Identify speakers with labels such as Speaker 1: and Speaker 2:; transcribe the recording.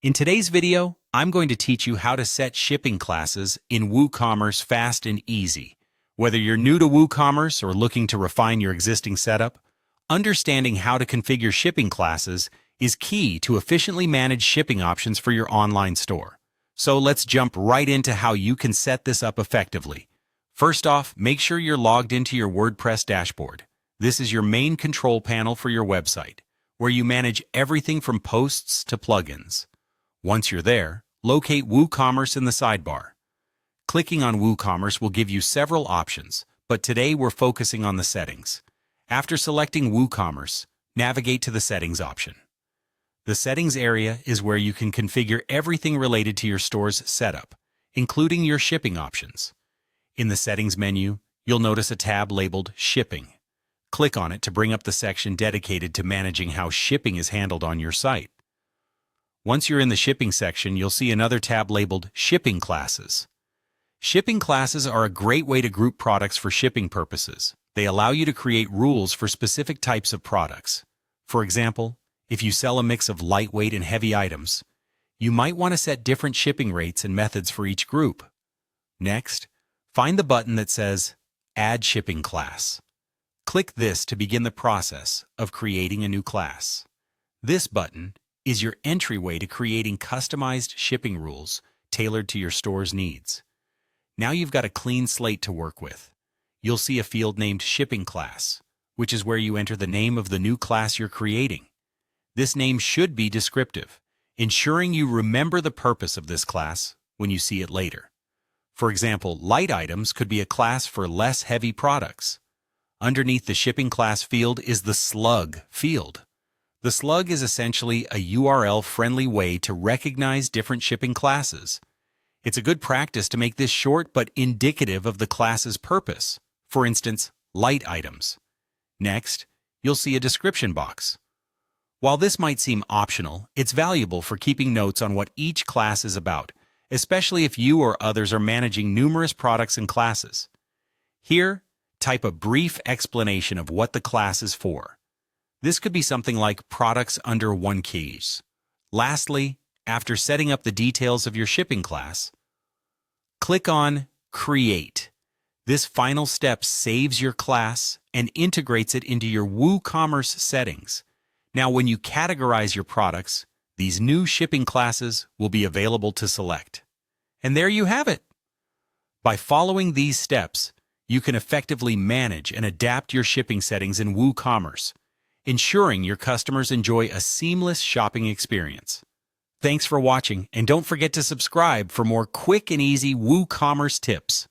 Speaker 1: In today's video, I'm going to teach you how to set shipping classes in WooCommerce fast and easy. Whether you're new to WooCommerce or looking to refine your existing setup, understanding how to configure shipping classes is key to efficiently manage shipping options for your online store. So let's jump right into how you can set this up effectively. First off, make sure you're logged into your WordPress dashboard. This is your main control panel for your website, where you manage everything from posts to plugins. Once you're there, locate WooCommerce in the sidebar. Clicking on WooCommerce will give you several options, but today we're focusing on the settings. After selecting WooCommerce, navigate to the Settings option. The Settings area is where you can configure everything related to your store's setup, including your shipping options. In the Settings menu, you'll notice a tab labeled Shipping. Click on it to bring up the section dedicated to managing how shipping is handled on your site. Once you're in the shipping section, you'll see another tab labeled Shipping Classes. Shipping classes are a great way to group products for shipping purposes. They allow you to create rules for specific types of products. For example, if you sell a mix of lightweight and heavy items, you might want to set different shipping rates and methods for each group. Next, find the button that says Add Shipping Class. Click this to begin the process of creating a new class. This button is your entryway to creating customized shipping rules tailored to your store's needs. Now you've got a clean slate to work with. You'll see a field named Shipping Class, which is where you enter the name of the new class you're creating. This name should be descriptive, ensuring you remember the purpose of this class when you see it later. For example, light items could be a class for less heavy products. Underneath the shipping class field is the slug field. The slug is essentially a URL-friendly way to recognize different shipping classes. It's a good practice to make this short but indicative of the class's purpose. For instance, light items. Next, you'll see a description box. While this might seem optional, it's valuable for keeping notes on what each class is about, especially if you or others are managing numerous products and classes. Here, type a brief explanation of what the class is for. This could be something like products under 1 kg. Lastly, after setting up the details of your shipping class, click on Create. This final step saves your class and integrates it into your WooCommerce settings. Now, when you categorize your products, these new shipping classes will be available to select. And there you have it. By following these steps, you can effectively manage and adapt your shipping settings in WooCommerce, ensuring your customers enjoy a seamless shopping experience. Thanks for watching, and don't forget to subscribe for more quick and easy WooCommerce tips.